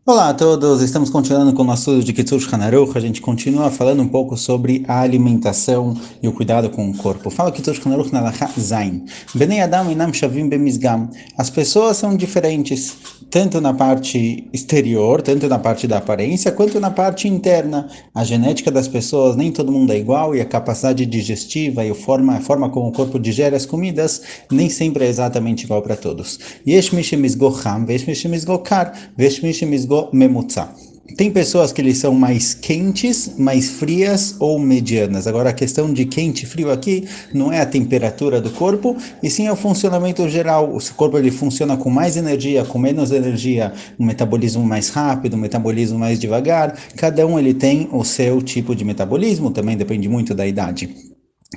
Olá a todos, estamos continuando com o nosso estudo de Kitzur Shulchan Aruch. A gente continua falando um pouco sobre a alimentação e o cuidado com o corpo. Fala Kitzur Shulchan Aruch na Halakha Zayin. Bnei Adam inam shavim bemizgam. As pessoas são diferentes, tanto na parte exterior, tanto na parte da aparência, quanto na parte interna. A genética das pessoas, nem todo mundo é igual, e a capacidade digestiva e a forma como o corpo digere as comidas, nem sempre é exatamente igual para todos. Yesh mi shemizgo cham, vesh mi shemizgo kar, vesh mi shemizgo memutza. Tem pessoas que eles são mais quentes, mais frias ou medianas. Agora, a questão de quente e frio aqui não é a temperatura do corpo, e sim é o funcionamento geral. O seu corpo ele funciona com mais energia, com menos energia, um metabolismo mais rápido, um metabolismo mais devagar. Cada um ele tem o seu tipo de metabolismo, também depende muito da idade.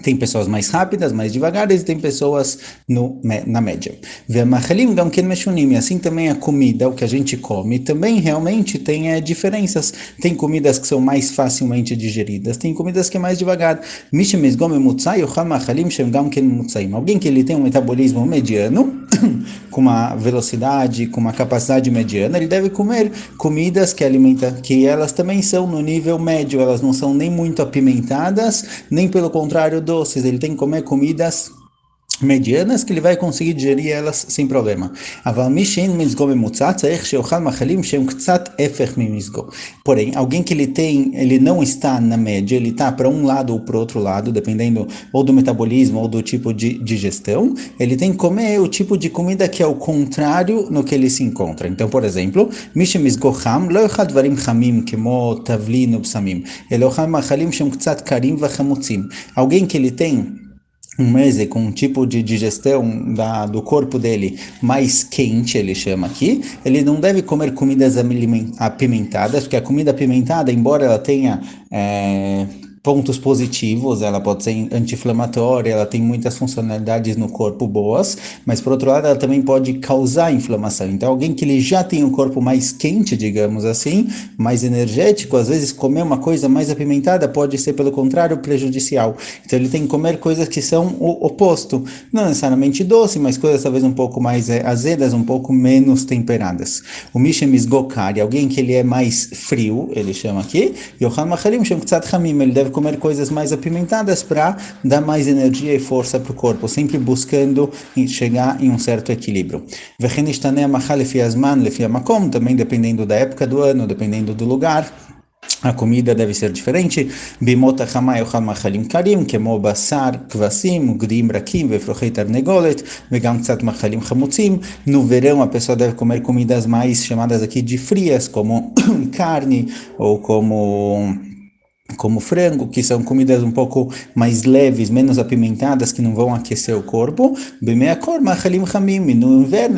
Tem pessoas mais rápidas, mais devagares, e tem pessoas na média. E assim também a comida, o que a gente come, também realmente tem diferenças. Tem comidas que são mais facilmente digeridas, tem comidas que é mais devagar. Alguém que ele tem um metabolismo mediano, com uma velocidade, com uma capacidade mediana, ele deve comer comidas que elas também são no nível médio, elas não são nem muito apimentadas, nem pelo contrário doces. Ele tem que comer comidas medianas que ele vai conseguir digerir elas sem problema. Porém, alguém que ele não está na média, ele está para um lado ou para o outro lado, dependendo ou do metabolismo ou do tipo de digestão, ele tem que comer o tipo de comida que é o contrário no que ele se encontra. Então, por exemplo, alguém que ele tem um mese com um tipo de digestão do corpo dele mais quente, ele chama aqui, ele não deve comer comidas apimentadas, porque a comida apimentada, embora ela tenha pontos positivos, ela pode ser anti-inflamatória, ela tem muitas funcionalidades no corpo boas, mas por outro lado ela também pode causar inflamação. Então alguém que ele já tem um corpo mais quente, digamos assim, mais energético, às vezes comer uma coisa mais apimentada pode ser pelo contrário prejudicial. Então ele tem que comer coisas que são o oposto, não necessariamente doce, mas coisas talvez um pouco mais azedas, um pouco menos temperadas. O Mishem Isgokari, alguém que ele é mais frio, ele chama aqui, Yohan Machalim Shem Ktsat Hamim, ele deve comer coisas mais apimentadas para dar mais energia e força para o corpo, sempre buscando chegar em um certo equilíbrio. Também dependendo da época do ano, dependendo do lugar, a comida deve ser diferente. Bimot hachama yochal machalim karim, kemo basar, kvasim, ugdim rakim, vefrochei tarnegolet, vegam tzat machalim chamutzim. No verão, a pessoa deve comer comidas mais chamadas aqui de frias, como carne ou como frango, que são comidas um pouco mais leves, menos apimentadas, que não vão aquecer o corpo. No inverno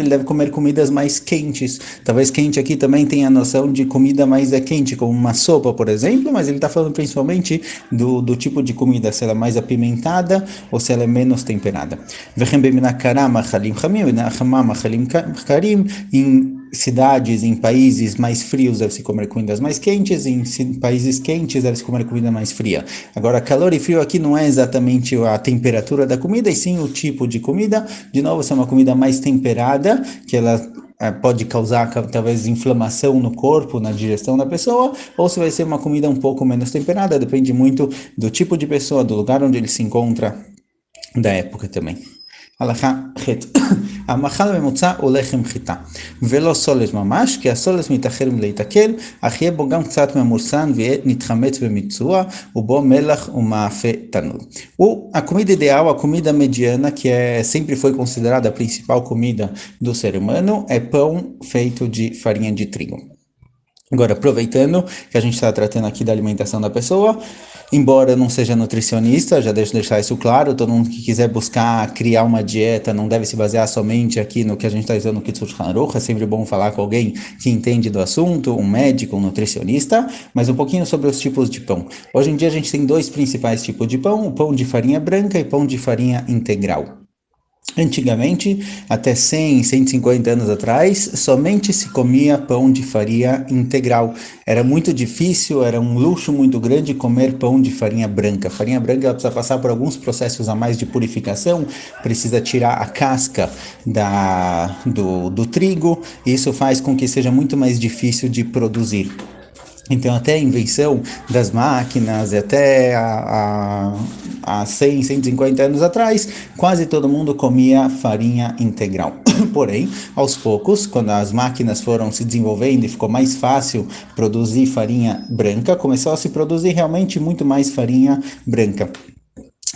ele deve comer comidas mais quentes. Talvez quente aqui também tenha a noção de comida mais quente, como uma sopa, por exemplo, mas ele está falando principalmente do tipo de comida, se ela é mais apimentada ou se ela é menos temperada. Em cidades, em países mais frios, deve-se comer comidas mais quentes, em países quentes, deve-se comer comida mais fria. Agora, calor e frio aqui não é exatamente a temperatura da comida, e sim o tipo de comida. De novo, se é uma comida mais temperada, que ela pode causar talvez inflamação no corpo, na digestão da pessoa, ou se vai ser uma comida um pouco menos temperada, depende muito do tipo de pessoa, do lugar onde ele se encontra, da época também. הלכה ח' המאכל הממוצע הוא לחם חיטה ולא סולת ממש, כי הסולת מתאחר מלהתעכל, אך יהיה בו גם קצת ממורסן ונתחמץ במיצוע, ובו מלח ומאפה תנור. A comida ideal, a comida mediana, que sempre foi considerada a principal comida do ser humano, é pão feito de farinha de trigo. Agora, aproveitando que a gente está tratando aqui da alimentação da pessoa, embora eu não seja nutricionista, já deixo deixar isso claro, todo mundo que quiser buscar criar uma dieta não deve se basear somente aqui no que a gente está dizendo no Kitzur Shulchan Aruch, é sempre bom falar com alguém que entende do assunto, um médico, um nutricionista, mas um pouquinho sobre os tipos de pão. Hoje em dia a gente tem dois principais tipos de pão, o pão de farinha branca e pão de farinha integral. Antigamente, até 100, 150 anos atrás, somente se comia pão de farinha integral. Era muito difícil, era um luxo muito grande comer pão de farinha branca. A farinha branca ela precisa passar por alguns processos a mais de purificação, precisa tirar a casca do trigo, e isso faz com que seja muito mais difícil de produzir. Então, até a invenção das máquinas, e até há 100, 150 anos atrás, quase todo mundo comia farinha integral. Porém, aos poucos, quando as máquinas foram se desenvolvendo e ficou mais fácil produzir farinha branca, começou a se produzir realmente muito mais farinha branca,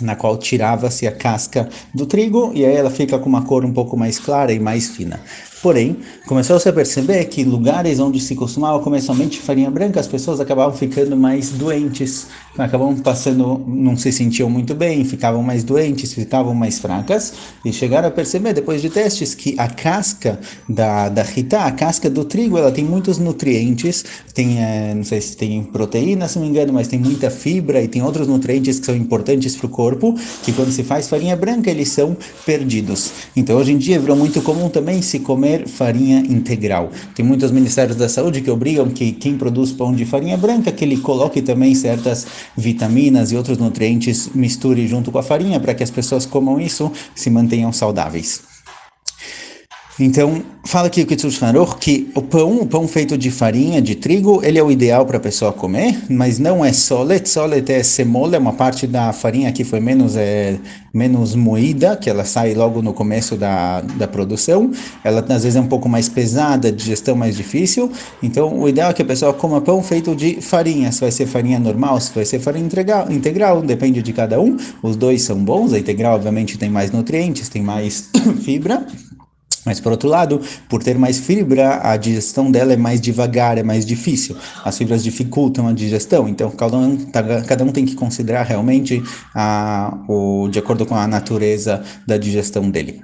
na qual tirava-se a casca do trigo e aí ela fica com uma cor um pouco mais clara e mais fina. Porém, começou-se a perceber que lugares onde se costumava comer somente farinha branca, as pessoas acabavam ficando mais doentes, acabavam passando, não se sentiam muito bem, ficavam mais doentes, ficavam mais fracas, e chegaram a perceber, depois de testes, que a casca da rita, a casca do trigo, ela tem muitos nutrientes, tem, não sei se tem proteína, se não me engano, mas tem muita fibra e tem outros nutrientes que são importantes para o corpo, que quando se faz farinha branca, eles são perdidos. Então, hoje em dia, virou muito comum também se comer farinha integral. Tem muitos ministérios da saúde que obrigam que quem produz pão de farinha branca, que ele coloque também certas vitaminas e outros nutrientes, misture junto com a farinha, para que as pessoas comam isso, se mantenham saudáveis. Então, fala aqui o Kitzur Haruch que o pão feito de farinha, de trigo, ele é o ideal para a pessoa comer, mas não é solet. Solet é semola, é uma parte da farinha que foi menos moída, que ela sai logo no começo da produção. Ela às vezes é um pouco mais pesada, digestão mais difícil. Então, o ideal é que a pessoa coma pão feito de farinha. Se vai ser farinha normal, se vai ser farinha integral, depende de cada um. Os dois são bons. A integral, obviamente, tem mais nutrientes, tem mais fibra. Mas, por outro lado, por ter mais fibra, a digestão dela é mais devagar, é mais difícil. As fibras dificultam a digestão, então cada um tem que considerar realmente de acordo com a natureza da digestão dele.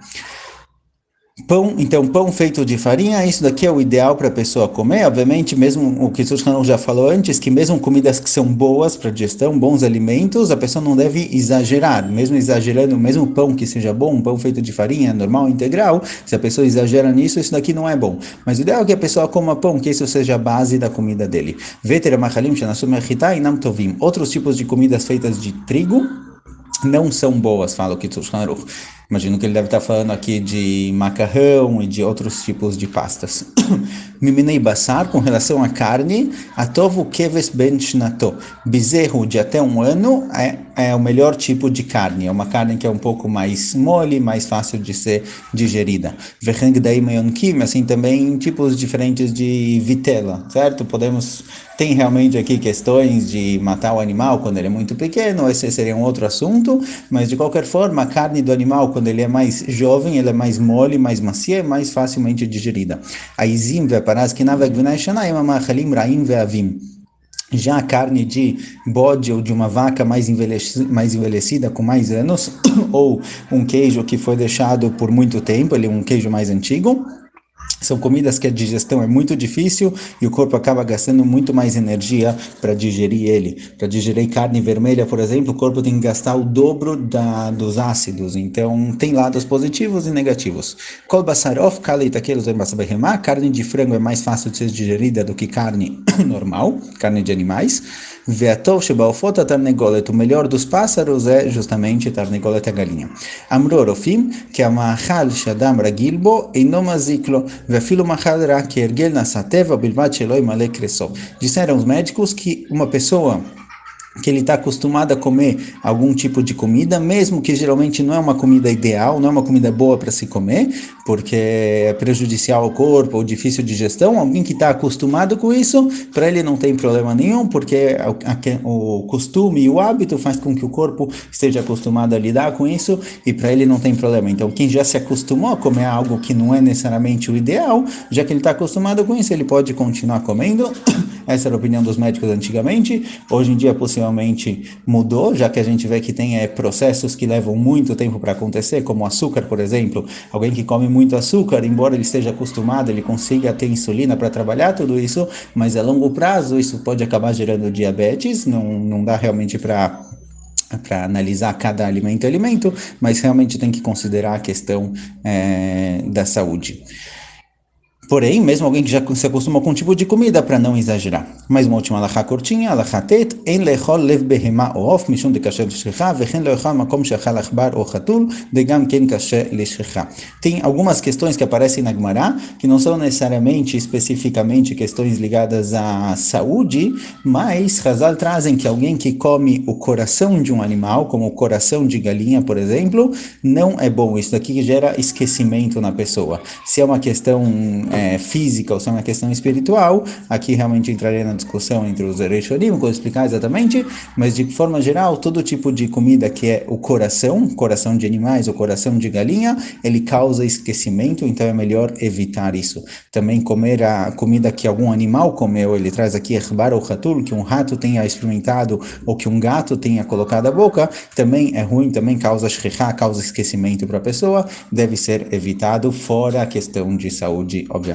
Então, pão feito de farinha, isso daqui é o ideal para a pessoa comer. Obviamente, mesmo o que o Sultan já falou antes, que mesmo comidas que são boas para a digestão, bons alimentos, a pessoa não deve exagerar. Mesmo exagerando, mesmo pão que seja bom, um pão feito de farinha, normal, integral, se a pessoa exagera nisso, isso daqui não é bom. Mas o ideal é que a pessoa coma pão, que isso seja a base da comida dele. Outros tipos de comidas feitas de trigo não são boas, fala o Kitzur Haruch. Imagino que ele deve estar falando aqui de macarrão e de outros tipos de pastas. Miminei basar, com relação à carne, atovu keves ben shnato. Bezerro de até 1 ano é o melhor tipo de carne. É uma carne que é um pouco mais mole, mais fácil de ser digerida. Veheng dai meionkim, assim também tipos diferentes de vitela, certo? Tem realmente aqui questões de matar o animal quando ele é muito pequeno, esse seria um outro assunto, mas de qualquer forma, a carne do animal, quando ele é mais jovem, ele é mais mole, mais macia e mais facilmente digerida. Já a carne de bode ou de uma vaca mais envelhecida, com mais anos, ou um queijo que foi deixado por muito tempo, ele é um queijo mais antigo, são comidas que a digestão é muito difícil e o corpo acaba gastando muito mais energia para digerir ele. Para digerir carne vermelha, por exemplo, o corpo tem que gastar o dobro dos ácidos. Então, tem lados positivos e negativos. Kol basarov, carne de frango é mais fácil de ser digerida do que carne normal, carne de animais. Veatov shebaofot tarnegolet, o melhor dos pássaros é justamente tarnegolet, a galinha. Amrorofim, que é uma machal shadam ragilbo, inomaziklo, veafilo machal ra que ergel nasateva bilvat shelo imale kresov. Disseram os médicos que uma pessoa que ele está acostumado a comer algum tipo de comida, mesmo que geralmente não é uma comida ideal, não é uma comida boa para se comer, porque é prejudicial ao corpo ou difícil de digestão, alguém que está acostumado com isso, para ele não tem problema nenhum, porque o costume e o hábito faz com que o corpo esteja acostumado a lidar com isso, e para ele não tem problema. Então, quem já se acostumou a comer algo que não é necessariamente o ideal, já que ele está acostumado com isso, ele pode continuar comendo. Essa era a opinião dos médicos antigamente. Hoje em dia, possivelmente mudou, já que a gente vê que tem processos que levam muito tempo para acontecer, como o açúcar, por exemplo. Alguém que come muito açúcar, embora ele esteja acostumado, ele consiga ter insulina para trabalhar tudo isso, mas a longo prazo isso pode acabar gerando diabetes, não dá realmente para para analisar cada alimento e alimento, mas realmente tem que considerar a questão da saúde. Porém, mesmo alguém que já se acostuma com um tipo de comida, para não exagerar. Mais uma última alahá curtinha, alahá tet, en lechol lev behema o of, mishum de kasher l'shricha, vechen lechol makom shechal achbar o chatul, de gam ken kasher l'shricha. Tem algumas questões que aparecem na Gemara, que não são necessariamente, especificamente, questões ligadas à saúde, mas Hazal trazem que alguém que come o coração de um animal, como o coração de galinha, por exemplo, não é bom. Isso daqui gera esquecimento na pessoa. Se é uma questão física ou se é uma questão espiritual, aqui realmente entraria na discussão entre os Rishonim, vou explicar exatamente, mas de forma geral, todo tipo de comida que é o coração de animais ou coração de galinha, ele causa esquecimento, então é melhor evitar isso. Também comer a comida que algum animal comeu, ele traz aqui Echbar ou Hatul, que um rato tenha experimentado ou que um gato tenha colocado a boca, também é ruim, também causa shricha, causa esquecimento para a pessoa, deve ser evitado, fora a questão de saúde, obviamente.